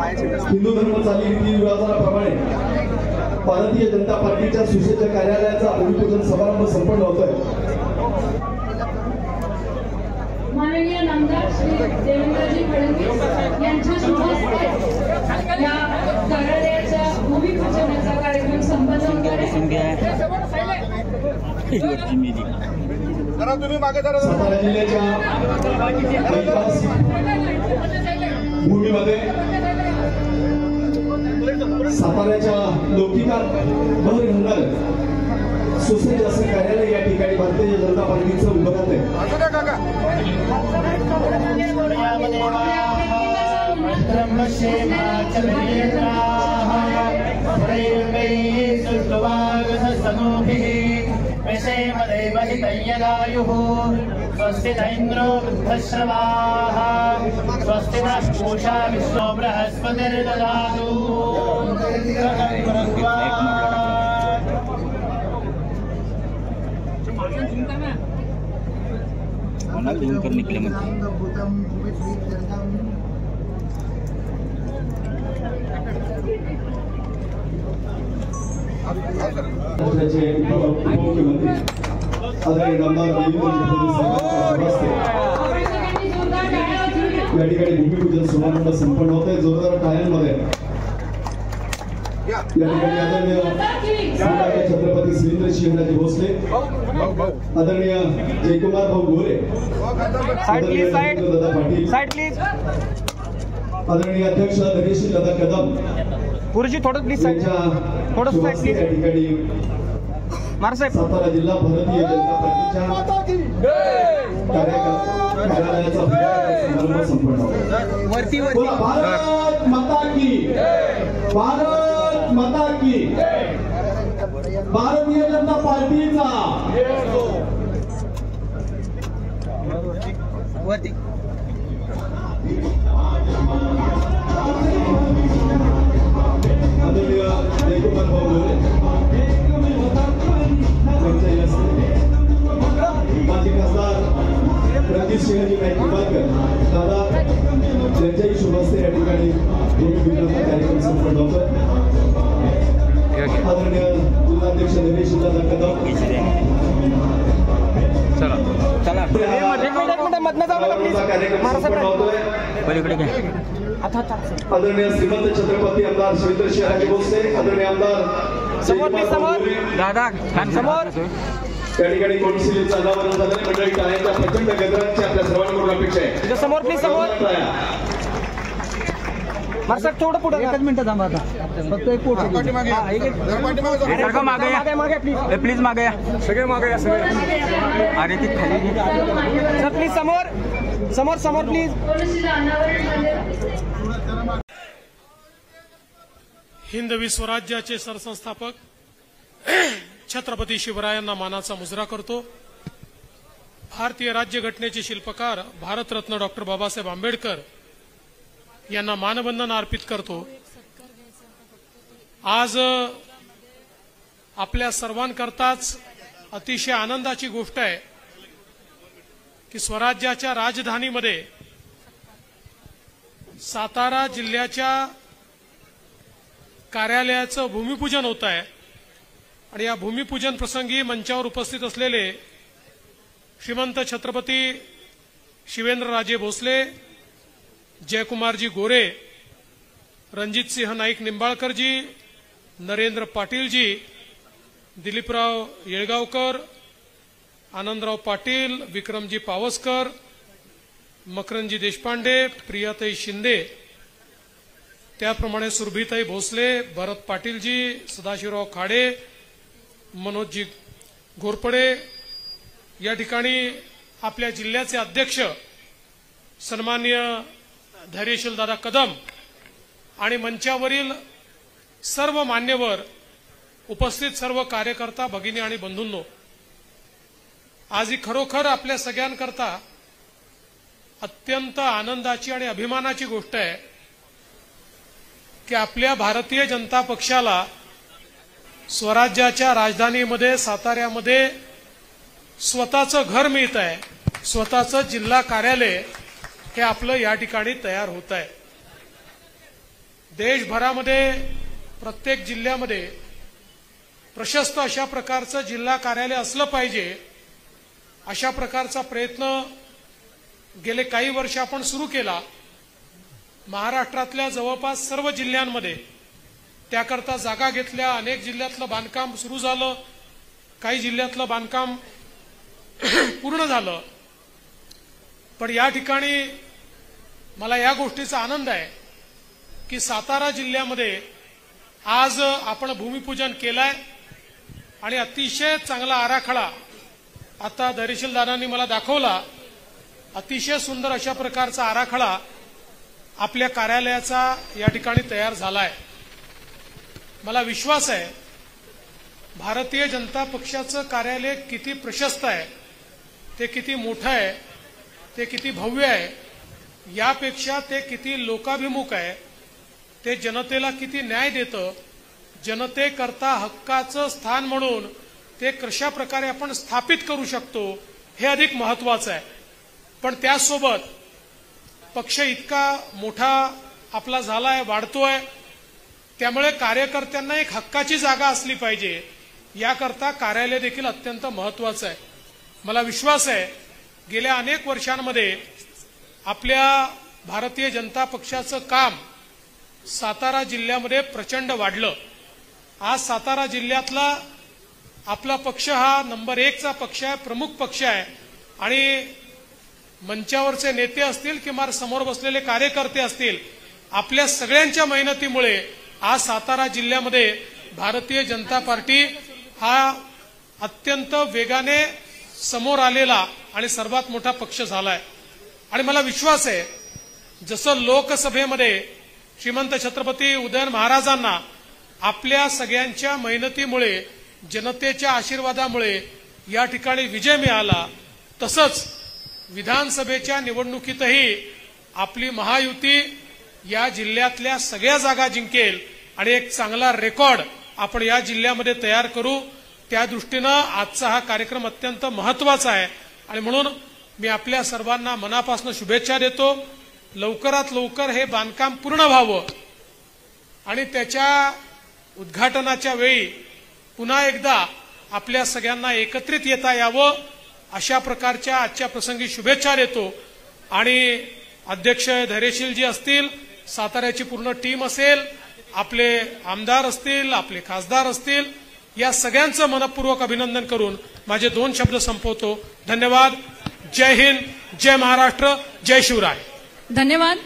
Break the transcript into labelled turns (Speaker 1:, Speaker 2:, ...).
Speaker 1: हिंदू धर्म चालीरीती रिवाजाप्रमाणे भारतीय जनता पार्टीच्या सुसज्ज कार्यालयाचा भूमिपूजन समारंभ संपन्न होतोय।
Speaker 2: माननीय नामदार श्री देवेंद्रजी फडणवीस यांच्या शुभ हस्ते या कार्यालयाच्या भूमिपूजनाचा कार्यक्रम संपन्न होतोय।
Speaker 1: सातारा जिल्ह्याच्या भूमीमध्ये साताऱ्याच्या लौकिकात भर घालणार सुसज्ज असं कार्यालय या ठिकाणी भारतीय जनता पार्टीचं उभं राहत आहे।
Speaker 3: स्वस्ति इंद्रो वृद्धश्रवाः स्वस्ति नः पूषा विश्वो बृहस्पतिर्दधातु।
Speaker 4: निकले
Speaker 1: उपमुख्यमंत्री आदरणीय नामदार या ठिकाणी भूमिपूजन समारंभ संपन्न होत आहे। जोरदार टाळ्यांमध्ये या ठिकाणी आदरणीय छत्रपती शिवेंद्र सिंहराजे भोसले, आदरणीय जयकुमार भाऊ गोरे, आदरणीय दादा पाटील, आदरणीय अध्यक्ष धैर्यशील दादा कदम
Speaker 4: गुरुजी थोडं प्लीज साइड थोडं साइड प्लीज
Speaker 1: या ठिकाणी सातारा जिल्हा भारतीय जनता पार्टीच्या कार्यालयाचा समारंभ संपन्न होतो। भारत माता की, भारत माता की, भारतीय जनता पार्टीचा आदरणीय जयकुमार भाऊ गोरे, माजी खासदार रणजित सिंहजी नाईकवाडकर दादा यांच्याही शुभ हस्ते या ठिकाणी भूमिपूजनाचा कार्यक्रम संपन्न होतोय। आदरणीय जिल्हाध्यक्ष धैर्यशील दादा कदम,
Speaker 4: चला चला एक मिनिट मधनं जाऊ नका प्लीज
Speaker 1: आदरणीय श्रीमंत छत्रपती आमदार शिवेंद्र सिंहराजे भोसले, आदरणीय आमदार
Speaker 4: समोर दादा समोर
Speaker 1: त्या ठिकाणी कौन्सिलचं अनावरण झालं। मंडळी टाळ्यांच्या प्रचंड गजरांची आपल्या सर्वांकडून अपेक्षा आहे।
Speaker 4: समोर प्लीज समोर मारसाहेब थोडं पुढे एकच मिनिट थांबा आता फक्त एक फोटो मागे प्लीज मागे या सगळे मागे या सगळे अरे ती खाली सर प्लीज समोर समोर समोर प्लीज।
Speaker 5: हिंदवी स्वराज्याचे सरसंस्थापक छत्रपती शिवरायांना मानाचा मुजरा करतो। भारतीय राज्यघटनेचे शिल्पकार भारतरत्न डॉक्टर बाबासाहेब आंबेडकर यांना मानवंदन अर्पित करतो। आज आपल्या सर्वांकरताच अतिशय आनंदाची गोष्ट आहे की स्वराज्याच्या राजधानीमध्ये सातारा जिल्ह्याच्या कार्यालयाचं भूमिपूजन होत आहे आणि या भूमिपूजन प्रसंगी मंचावर उपस्थित असलेले श्रीमंत छत्रपती शिवेंद्रराजे भोसले, जयकुमारजी गोरे, रणजितसिंह नाईक निंबाळकरजी, नरेंद्र पाटीलजी, दिलीपराव येळगावकर, आनंदराव पाटील, विक्रमजी पावसकर, मकरंदजी देशपांडे, प्रियाताई शिंदे, त्याप्रमाणे सुरभीताई भोसले, भरत पाटीलजी, सदाशिवराव खाडे, मनोजजी घोरपडे, या ठिकाणी आपल्या जिल्ह्याचे अध्यक्ष सन्माननीय धैर्यशील दादा कदम आणि मंचावरील सर्व मान्यवर, उपस्थित सर्व कार्यकर्ता भगिनी आणि बंधूंनो, आज ही खरोखर आपल्या सगळ्यांकरता अत्यंत आनंदाची आणि अभिमानाची गोष्ट आहे की आपल्या भारतीय जनता पक्षाला स्वराज्याच्या राजधानीमध्ये साताऱ्यामध्ये स्वतःचं घर मिळत आहे, स्वतःचं जिल्हा कार्यालय हे आपलं या ठिकाणी तयार होत आहे। देशभरामध्ये प्रत्येक जिल्ह्यामध्ये प्रशस्त अशा प्रकारचं जिल्हा कार्यालय असलं पाहिजे, अशा प्रकारचा प्रयत्न गेले काही वर्ष आपण सुरू केला. महाराष्ट्रातल्या जवळपास सर्व जिल्ह्यांमध्ये त्याकरता जागा घेतल्या. अनेक जिल्ह्यातलं बांधकाम सुरू झालं, काही जिल्ह्यातलं बांधकाम पूर्ण झालं. पण या ठिकाणी मला या गोष्टीचा आनंद आहे की सातारा जिल्ह्यामध्ये आज आपण भूमिपूजन केलंय आणि अतिशय चांगला आराखडा आता धैर्यशील दादांनी मला दाखवला. अतिशय सुंदर अशा प्रकारचा आराखडा आपल्या कार्यालयाचा या ठिकाणी तयार झालाय. मला विश्वास आहे भारतीय जनता पक्षाचं कार्यालय किती प्रशस्त आहे, ते किती मोठं आहे, ते किती भव्य आहे, यापेक्षा ते किती लोकाभिमुख आहे, ते जनतेला किती न्याय देतं, जनतेकरता हक्काचं स्थान म्हणून ते कशा प्रकारे आपण स्थापित करू शकतो हे अधिक महत्वाचं आहे. पण त्यासोबत पक्ष इतका मोठा आपला झालाय, वाढतोय, त्यामुळे कार्यकर्त्यांना एक हक्काची जागा असली पाहिजे, याकरता कार्यालय देखील अत्यंत महत्वाचं आहे. मला विश्वास आहे गेल्या अनेक वर्षांमध्ये आपल्या भारतीय जनता पक्षाचं काम सातारा जिल्ह्यामध्ये प्रचंड वाढलं. आज सातारा जिल्ह्यातला आपला पक्ष हा नंबर 1चा पक्ष आहे, प्रमुख पक्ष आहे. आणि मंचावरचे नेते असतील किंवा समोर बसलेले कार्यकर्ते असतील, आपल्या सगळ्यांच्या मेहनतीमुळे आज सातारा जिल्ह्यामध्ये भारतीय जनता पार्टी हा अत्यंत वेगाने समोर आलेला आणि सर्वात मोठा पक्ष झालाय. आणि मला विश्वास आहे जसं लोकसभेमध्ये श्रीमंत छत्रपती उदयन महाराजांना आपल्या सगळ्यांच्या मेहनतीमुळे, जनतेच्या आशीर्वादामुळे या ठिकाणी विजय मिळाला, तसंच विधानसभेच्या निवडणुकीतही आपली महायुती या जिल्ह्यातल्या सगळ्या जागा जिंकेल आणि एक चांगला रेकॉर्ड आपण या जिल्ह्यामध्ये तयार करू. त्या दृष्टीनं आजचा हा कार्यक्रम अत्यंत महत्वाचा आहे आणि म्हणून मी आपल्या सर्वांना मनापासून शुभेच्छा देतो. लवकरात लवकर हे बांधकाम पूर्ण व्हावं आणि त्याच्या उद्घाटनाच्या वेळी पुन्हा एकदा आपल्या सगळ्यांना एकत्रित येता यावं, अशा प्रकारच्या आजच्या प्रसंगी शुभेच्छा देतो. आणि अध्यक्ष धैर्यशीलजी असतील, साताऱ्याची पूर्ण टीम असेल, आपले आमदार असतील, आपले खासदार असतील, या सगळ्यांचं मनपूर्वक अभिनंदन करून माझे 2 शब्द संपवतो. धन्यवाद. जय हिंद, जय महाराष्ट्र, जय शिवराय.
Speaker 2: धन्यवाद.